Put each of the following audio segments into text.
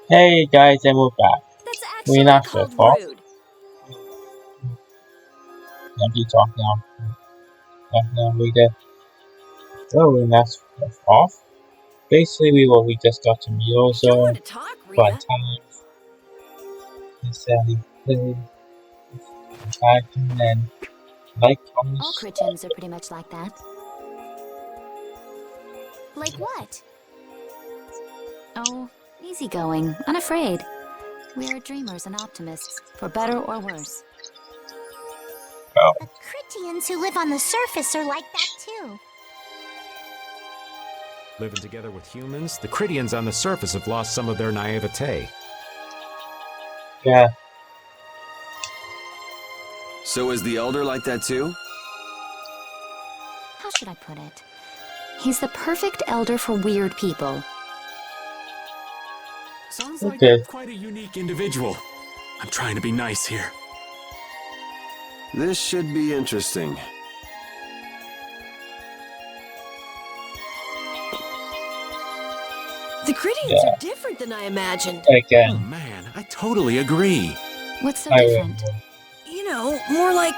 Hey guys, and we're back. That's We actually left called off. rude. Let me talk now. And then we get. Oh, we left off. Basically, we just got to meet If you want also to talk, fun Rita. times. Necessarily play, interacting, and like All comments. Chrittians are pretty much like that. Like what? Oh, easygoing, unafraid. We're dreamers and optimists, for better or worse. Oh, The Critians who live on the surface are like that too. Living together with humans, the Critians on the surface have lost some of their naivete. yeah, So is the Elder like that too? How should I put it? He's the perfect elder for weird people. Sounds Okay. like quite a unique individual. I'm trying to be nice here. This should be interesting. The Critians are different than I imagined. Oh again. man, I totally agree. What's so I different? You know, more like...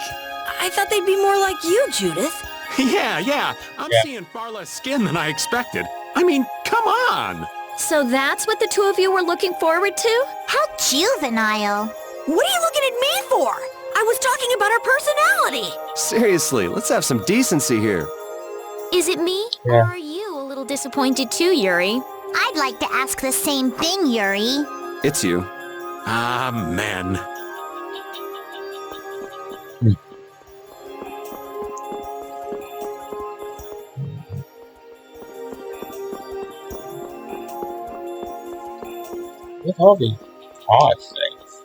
I thought they'd be more like you, Judith. Yeah, I'm Yeah. seeing far less skin than I expected. I mean, come on! So that's what the two of you were looking forward to? How juvenile. What are you looking at me for? I was talking about our personality. Seriously, let's have some decency here. Is it me? Yeah. Or are you a little disappointed too, Yuri? I'd like to ask the same thing, Yuri. It's you. Ah, men. With all these odd things.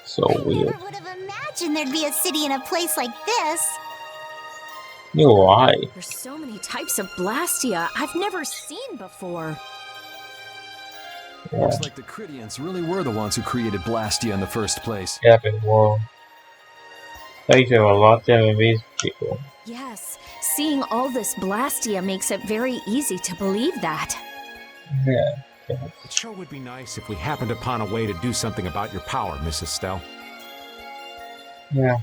So I weird. never would have imagined there'd be a city in a place like this. You why? There's so many types of Blastia I've never seen before. Yeah, Looks like the Critians really were the ones who created Blastia in the first place. epic world. These are a lot of these people. Yes, seeing all this Blastia makes it very easy to believe that. Yeah. It sure would be nice if we happened upon a way to do something about your power, Mrs. Stell. Yeah.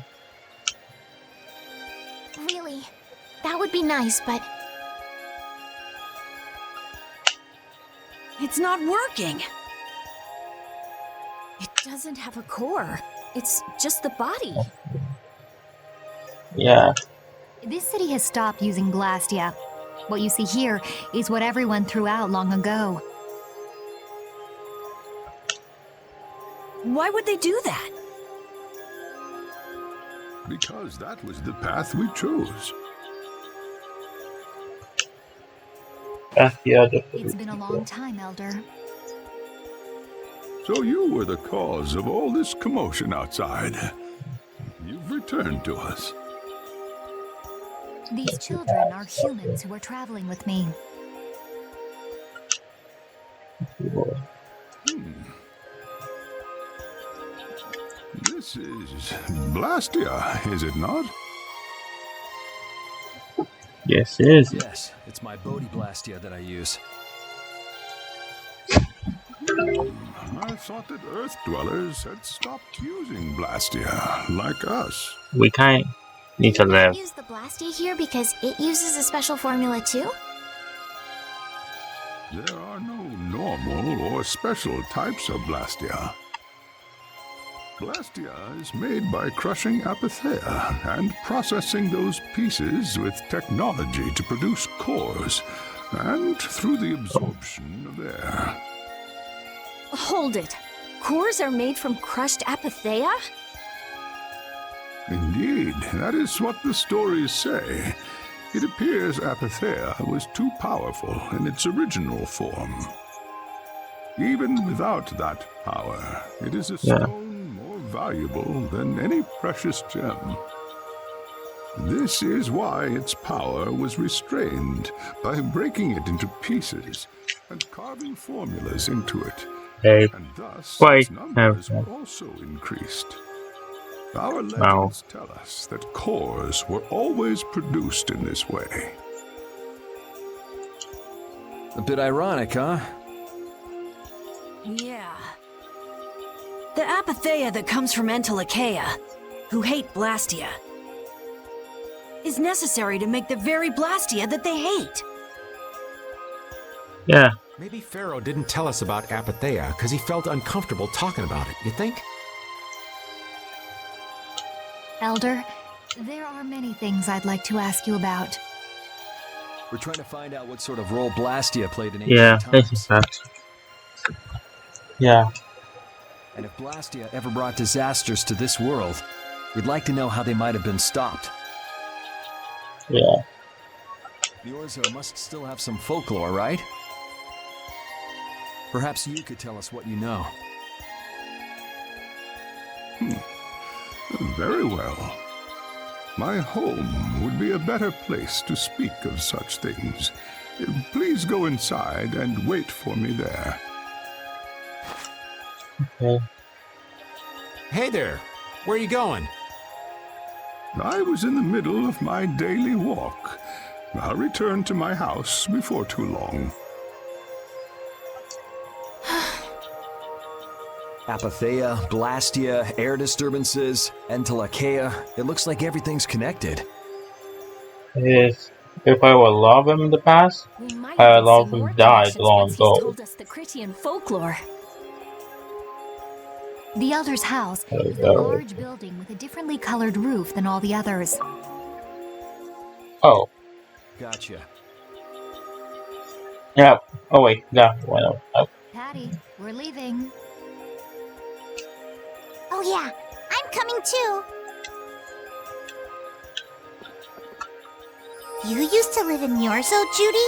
Really, that would be nice, but It's not working. it doesn't have a core. It's just the body. Yeah. This city has stopped using Blastia. What you see here is what everyone threw out long ago. Why would they do that? Because that was the path we chose. That's the other It's been a people. long time, Elder. So you were the cause of all this commotion outside. You've returned to us. These children are humans who are traveling with me. This is Blastia, is it not? Yes, it is. Yes, it's my Bodhi Blastia that I use. I thought that Earth dwellers had stopped using Blastia, like us. We kind need to You live. use the Blastia here because it uses a special formula too? There are no normal or special types of Blastia. Blastia is made by crushing apatheia and processing those pieces with technology to produce cores, and through the absorption of air. Hold it. Cores are made from crushed apatheia? Indeed, that is what the stories say. It appears apatheia was too powerful in its original form. Even without that power, it is a Yeah. stone more valuable than any precious gem. This is why its power was restrained by breaking it into pieces and carving formulas into it. They And thus quite its numbers have were also increased. Our now. legends tell us that cores were always produced in this way. A bit ironic, huh? Yeah. The apatheia that comes from Entelechea, who hate Blastia, is necessary to make the very Blastia that they hate. Yeah, Maybe Pharaoh didn't tell us about Apatheia because he felt uncomfortable talking about it, you think? Elder, there are many things I'd like to ask you about. We're trying to find out what sort of role Blastia played in yeah, ancient this times. is that. Yeah, And if Blastia ever brought disasters to this world, we'd like to know how they might have been stopped. yeah. The Orzo must still have some folklore, right? Perhaps you could tell us what you know. Very well. My home would be a better place to speak of such things. Please go inside and wait for me there. Okay. Hey there, where are you going? I was in the middle of my daily walk. I'll return to my house before too long. Apatheia, Blastia, air disturbances, Entelechea. It looks like everything connected. If I were a lot of them in the past, We might a even lot see of them more died connections long once ago. he's told us the Critian folklore. The Elder's house There we is a go. large building with a differently colored roof than all the others. Oh, Gotcha. yeah. Oh wait, yeah. Well, Patty, we're leaving. Oh yeah, I'm coming too. You used to live in Yorzo, Judy?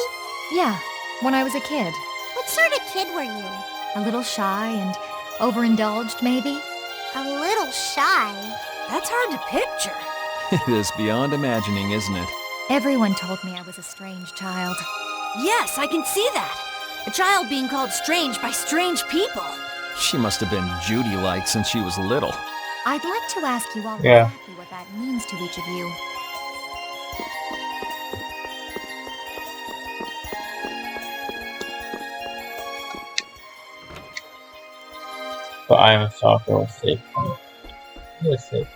Yeah, when I was a kid. What sort of kid were you? A little shy and overindulged, maybe? A little shy. That's hard to picture. It is beyond imagining, isn't it? Everyone told me I was a strange child. Yes, I can see that. A child being called strange by strange people. She must have been Judy-like since she was little. I'd like to ask you all Yeah. exactly what that means to each of you. but I am sorry for a safe. Yes, safe.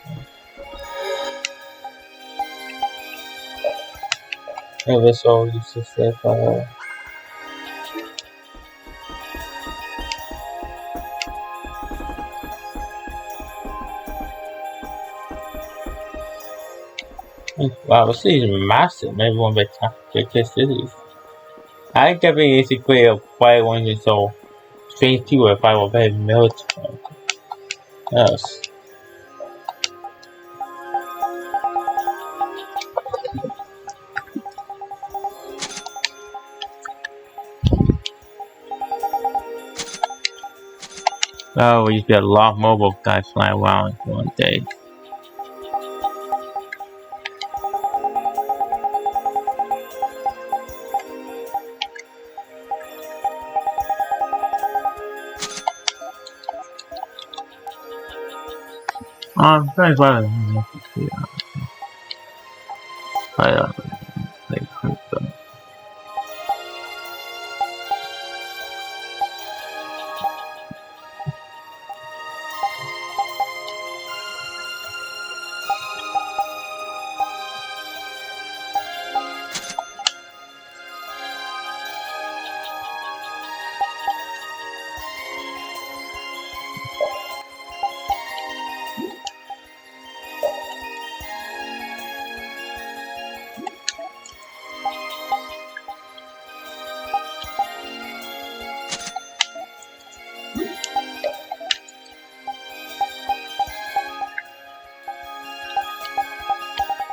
It was all used to say for wow, this city is massive. Maybe one of the biggest cities. I think everything is equally of why I wanted to so strange people if I were very military. Yes. Oh, we used to get a lot of mobile guys flying around one day. Very well.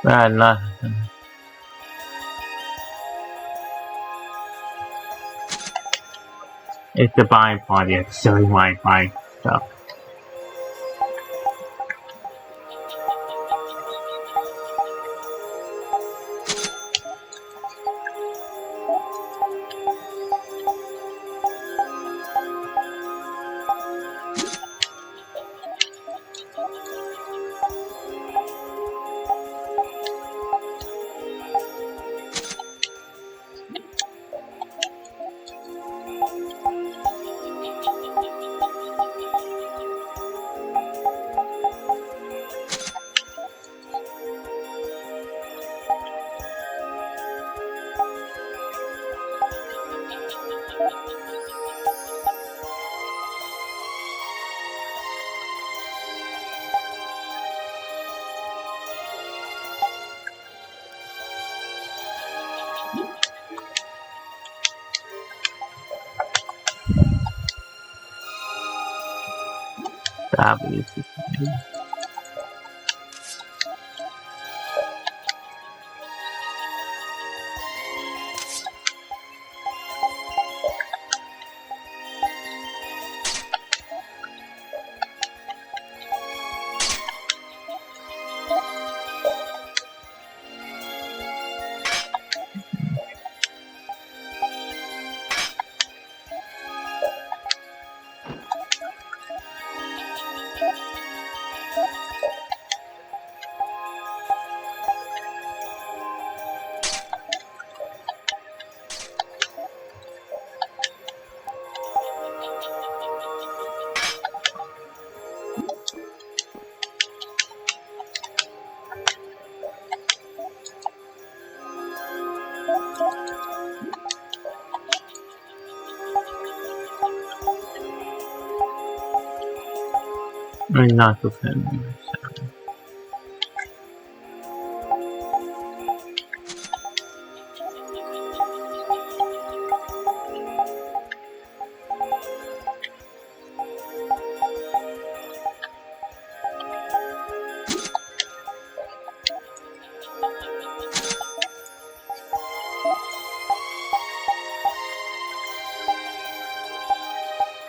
No. It's the buying party. It's silly buying stuff. W. Not to family.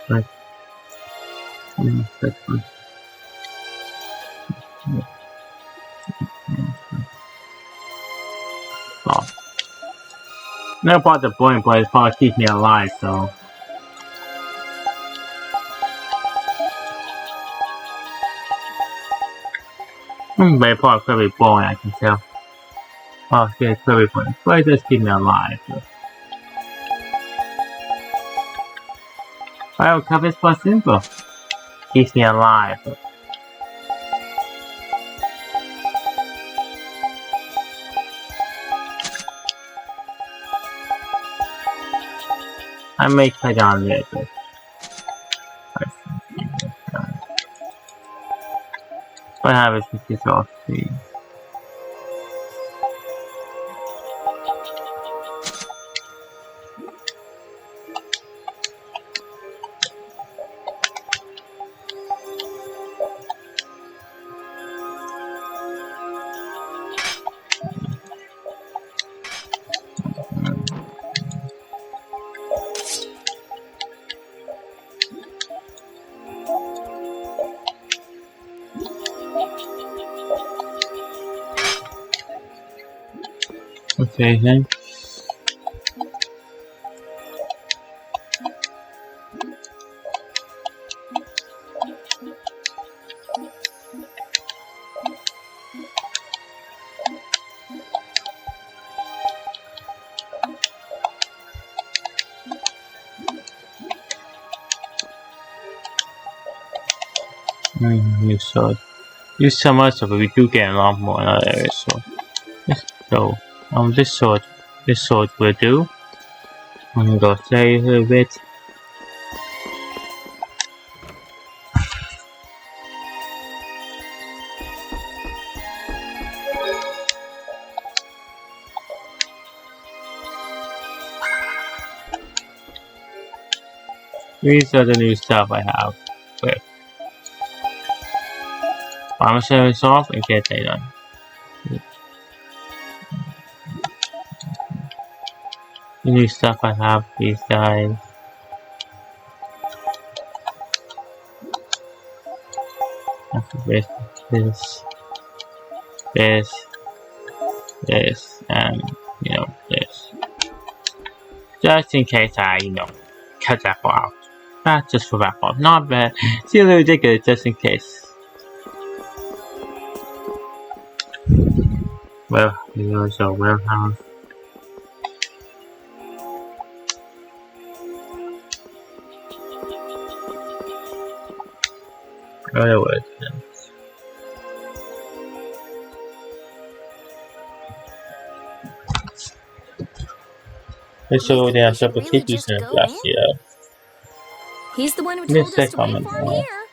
Right. That's fine. Oh. No part of the point, but it's probably keep me alive, so. But it's probably could be boring, I can tell. Oh, yeah, it could be boring. But it does keep me alive. So. Well, cover is quite simple. Keeps me alive. I may cut down a little bit. What happens if this off the okay then. Use so much of it, we do get a lot more in other areas, so this sword will do. I'm gonna go save a little bit. These are the new stuff I have with Farmer Service off and get that done. The new stuff I have, these guys. This, and this. Just in case I, cut that part out. Not just for that part. Not bad. It's a little ridiculous just in case. Well, here's a warehouse. Other words, so they are substitutes in last year. He's the one who told us to wait for him here.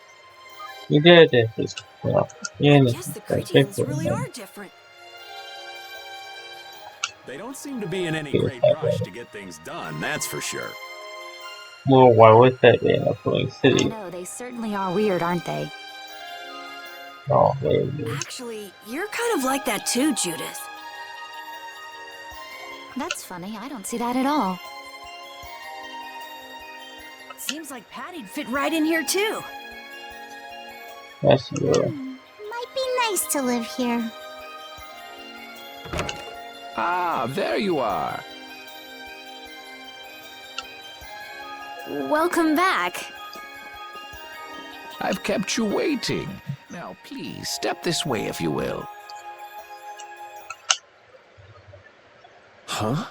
You did this. Well, yeah, Yes, the Cretians really are different. They don't seem to be in any great rush to get things done, that's for sure. Well, why would that be in a floating I city? know, they certainly are weird, aren't they? Oh, baby. Actually, you're kind of like that too, Judith. That's funny, I don't see that at all. Seems like Patty'd fit right in here too. That's weird. Might be nice to live here. Ah, there you are. Welcome back. I've kept you waiting. Now, please, step this way if you will. Huh?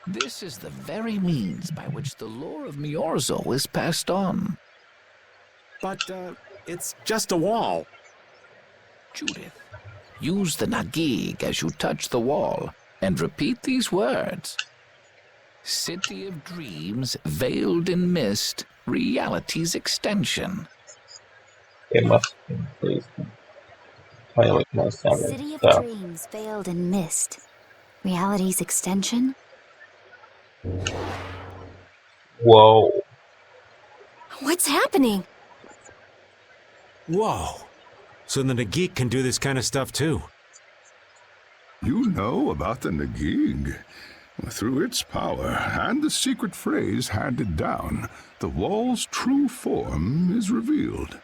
This is the very means by which the lore of Miorzo is passed on. But, it's just a wall. Judith, use the Nagig as you touch the wall and repeat these words. City of dreams, veiled in mist, reality's extension. It must be please. 28.7. City of So, dreams veiled in mist. Reality's extension? whoa. What's happening? Whoa. So the Nagik can do this kind of stuff too. You know about the Nagig. Through its power and the secret phrase handed down, the wall's true form is revealed.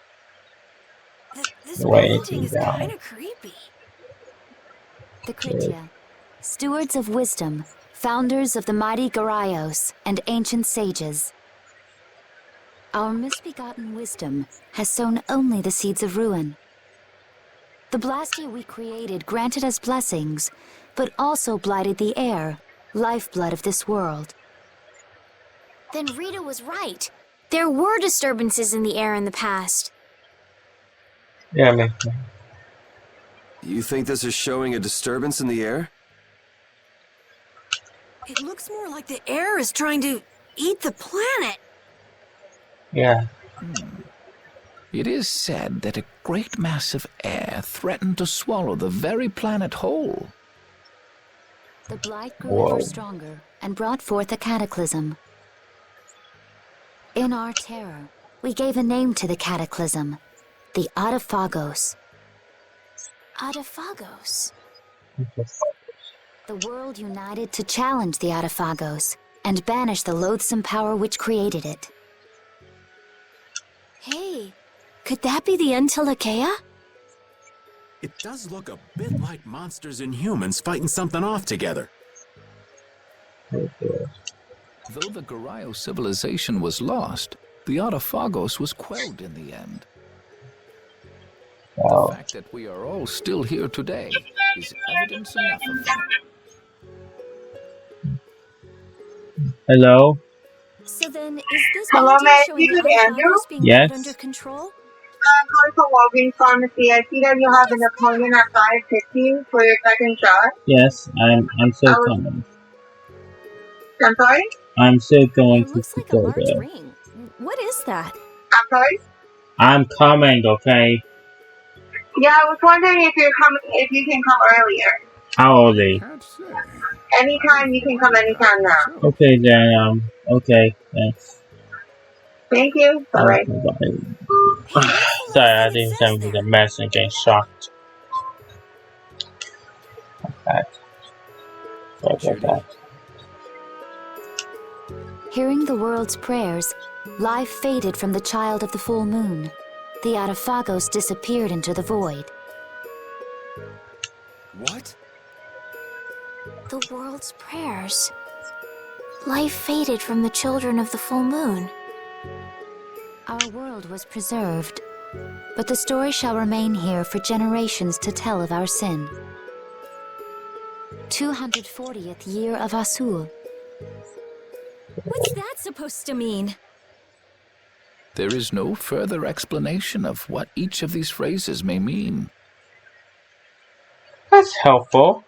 This Wait, building is down. kind of creepy. The Kritia, stewards of wisdom, founders of the mighty Garaios and ancient sages. Our misbegotten wisdom has sown only the seeds of ruin. The Blastia we created granted us blessings, but also blighted the air, lifeblood of this world. Then Rita was right. There were disturbances in the air in the past. Yeah, man. You think this is showing a disturbance in the air? It looks more like the air is trying to eat the planet. Yeah. It is said that a great mass of air threatened to swallow the very planet whole. The blight grew Whoa. ever stronger and brought forth a cataclysm. In our terror, we gave a name to the cataclysm, the Adaphagos. Adaphagos. The world united to challenge the Adaphagos and banish the loathsome power which created it. Hey, could that be the Entelakea? It does look a bit like monsters and humans fighting something off together. Though the Garayo civilization was lost, the Adaphagos was quelled in the end. Wow. The fact that we are all still here today is evidence enough of that. Hello? So then, is this Hello, painting may I showing speak the with Andrew? Adaphagos being Yes. kept under control? Calling from Walgreens Pharmacy. I see that you have an appointment at 5:15 for your second shot. Yes, I'm still I was- coming. I'm sorry? I'm still going It to looks like a go large there. ring. What is that? I'm sorry? I'm coming, okay? Yeah, I was wondering if you can come earlier. How early? Can't say. Anytime, you can come anytime now. Okay then, okay, thanks. Thank you. Bye-bye. Sorry, I didn't send you the mess and get shocked. Okay. Sorry about that. Hearing the world's prayers, life faded from the child of the full moon. The Adaphagos disappeared into the void. What? The world's prayers. Life faded from the children of the full moon. Our world was preserved, but the story shall remain here for generations to tell of our sin. 240th year of Asul. What's that supposed to mean? There is no further explanation of what each of these phrases may mean. That's helpful.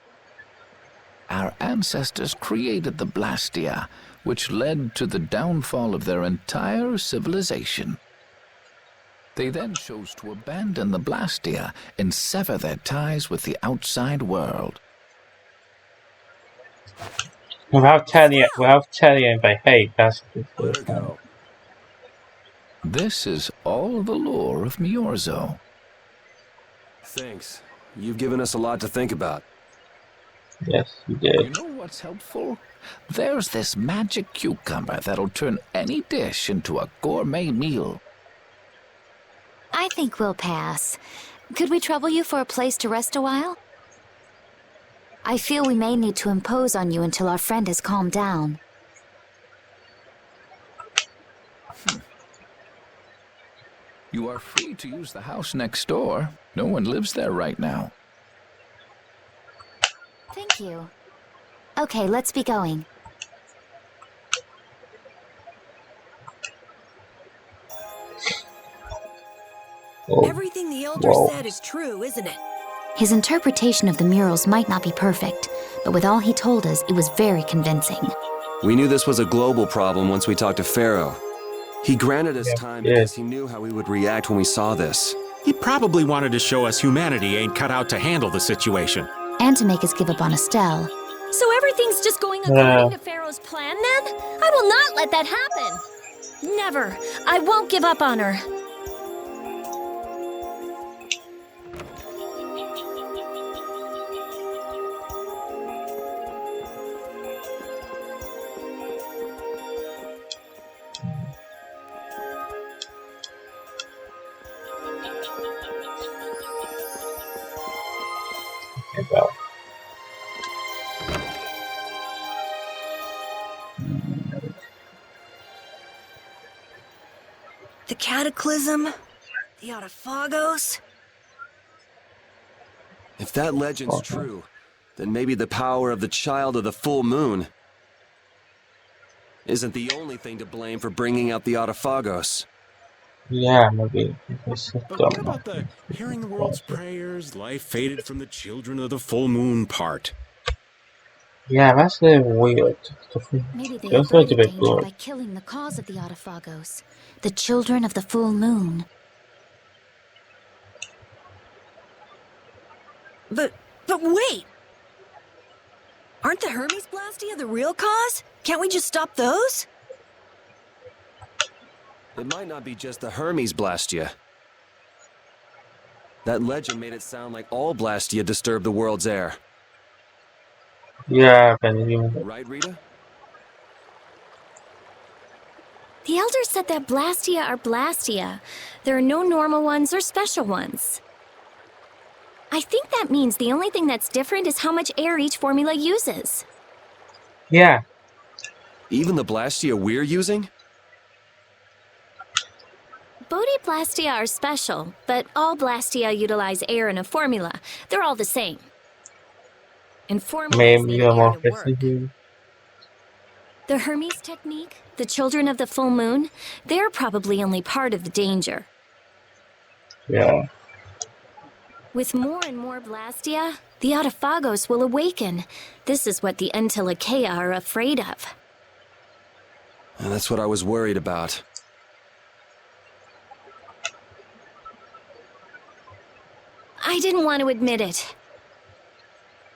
Our ancestors created the Blastia, which led to the downfall of their entire civilization. They then chose to abandon the Blastia and sever their ties with the outside world. Without telling anybody, hey, that's Let her go. This is all the lore of Miorzo. Thanks. You've given us a lot to think about. Yes, you You did. know what's helpful? There's this magic cucumber that'll turn any dish into a gourmet meal. I think we'll pass. Could we trouble you for a place to rest a while? I feel we may need to impose on you until our friend has calmed down. You are free to use the house next door. No one lives there right now. Thank you. Okay, let's be going. Oh, Everything the Elder whoa. said is true, isn't it? His interpretation of the murals might not be perfect, but with all he told us, it was very convincing. We knew this was a global problem once we talked to Pharaoh. He granted us time because he knew how we would react when we saw this. He probably wanted to show us humanity ain't cut out to handle the situation. And to make us give up on Estelle. So everything's just going according to Pharaoh's plan then? I will not let that happen. Never. I won't give up on her. About. The Cataclysm, the Autophagos. If that legend's true, then maybe the power of the child of the full moon isn't the only thing to blame for bringing out the Autophagos. Yeah, maybe. But what about the hearing the world's prayers, life faded from the children of the full moon part? Yeah, that's a weird. Maybe they That's not averted a bit danger good. by killing the cause of the Autophagos, the children of the full moon. But wait! Aren't the Hermes Blastia the real cause? Can't we just stop those? It might not be just the Hermes Blastia. That legend made it sound like all Blastia disturb the world's air. Yeah, but you. Right, Rita? The Elder said that Blastia are Blastia. There are no normal ones or special ones. I think that means the only thing that's different is how much air each formula uses. Yeah. Even the Blastia we're using? Bodhi-Blastia are special, but all Blastia utilize air in a formula. They're all the same. And formulas Maybe need you're air more to work. facility. The Hermes technique, the children of the full moon, they're probably only part of the danger. Yeah. With more and more Blastia, the Autophagos will awaken. This is what the Entelekea are afraid of. And that's what I was worried about. I didn't want to admit it.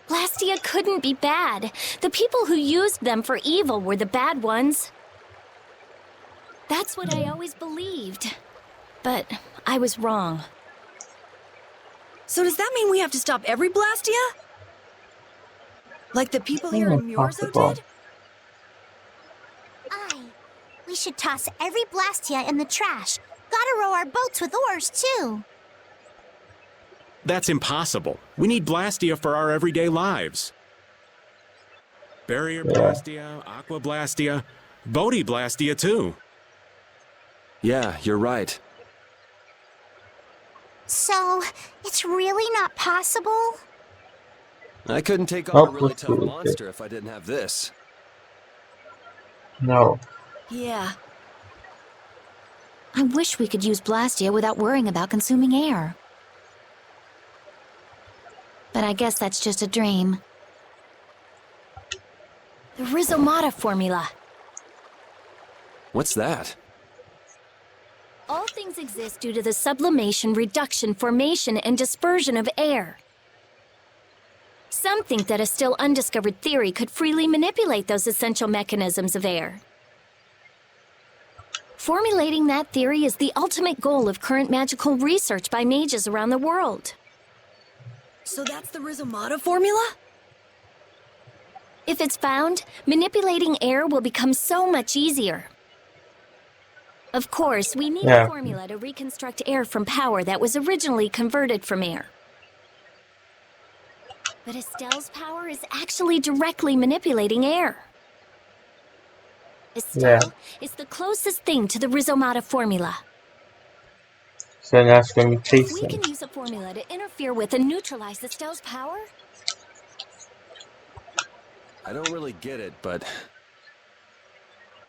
Blastia couldn't be bad. The people who used them for evil were the bad ones. That's what I always believed. But I was wrong. So does that mean we have to stop every Blastia? Like the people here in Miorzo did? Aye. We should toss every Blastia in the trash. Gotta row our boats with oars, too. That's impossible. We need Blastia for our everyday lives. Barrier Blastia, Aqua Blastia, Bodhi Blastia too. Yeah, you're right. So, it's really not possible? I couldn't take on a really tough monster if I didn't have this. No. Yeah. I wish we could use Blastia without worrying about consuming air. But I guess that's just a dream. The Rhizomata formula. What's that? All things exist due to the sublimation, reduction, formation, and dispersion of air. Some think that a still undiscovered theory could freely manipulate those essential mechanisms of air. Formulating that theory is the ultimate goal of current magical research by mages around the world. So that's the Rizomata formula? If it's found, manipulating air will become so much easier. Of course, we need a formula to reconstruct air from power that was originally converted from air. But Estelle's power is actually directly manipulating air. Estelle is the closest thing to the Rizomata formula. So that's going to be tasty. If we can use a formula to interfere with and neutralize Estelle's power? I don't really get it, but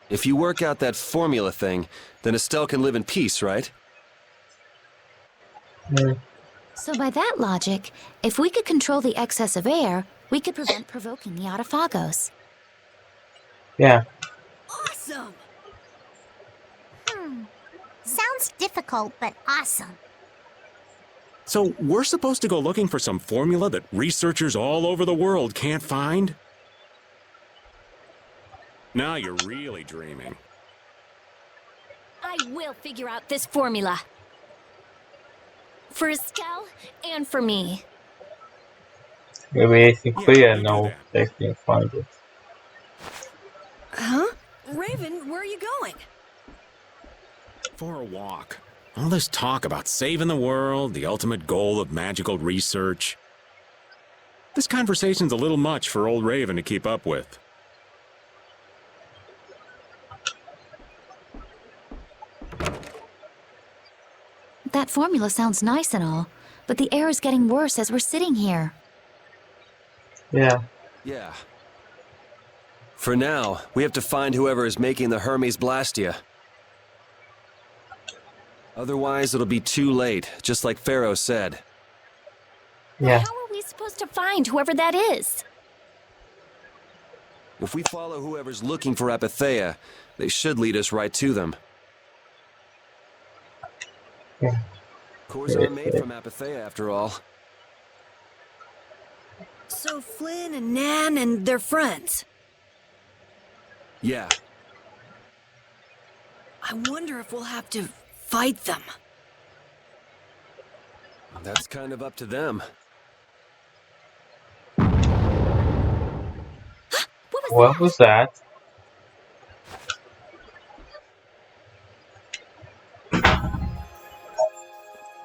if you work out that formula thing, then Estelle can live in peace, right? So by that logic, if we could control the excess of air, we could prevent provoking the Autophagos. Yeah. Awesome! Sounds difficult, but awesome. So we're supposed to go looking for some formula that researchers all over the world can't find? Now you're really dreaming. I will figure out this formula. For Estelle and for me. Maybe it's clear now they can find it. Huh? Raven, where are you going? For a walk. All this talk about saving the world, the ultimate goal of magical research. This conversation's a little much for old Raven to keep up with. That formula sounds nice and all, but the air is getting worse as we're sitting here. Yeah. Yeah. For now, we have to find whoever is making the Hermes Blastia. Otherwise, it'll be too late, just like Pharaoh said. Yeah. How are we supposed to find whoever that is? If we follow whoever's looking for Apatheia, they should lead us right to them. Yeah. Cores are made from Apatheia, after all. So Flynn and Nan and their friends. Yeah. I wonder if we'll have to fight them. That's kind of up to them. What was that?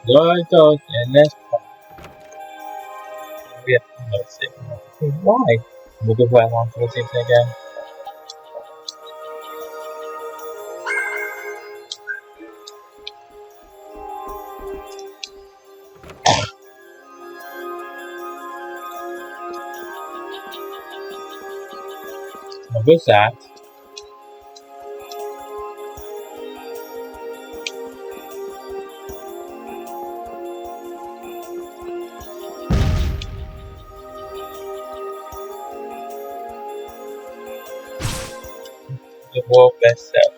Those and let's see. Why? We'll go back on to the things again. What was that? The world best self.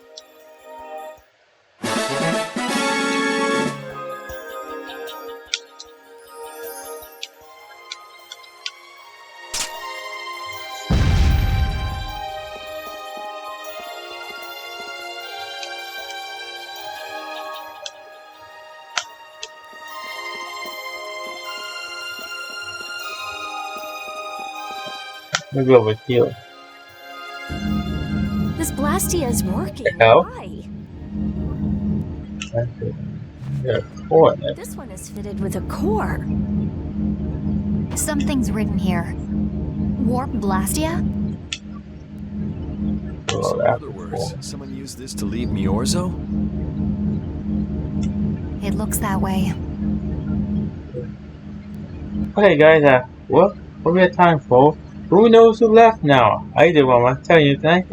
Maybe over here. This Blastia is working. Hello? Why? This one is fitted with a core. Something's written here. Warp Blastia? So in other words, someone used this to leave Miorzo? It looks that way. Okay guys, what we have time for? Who knows who left now? I did one. I'm telling you, thanks.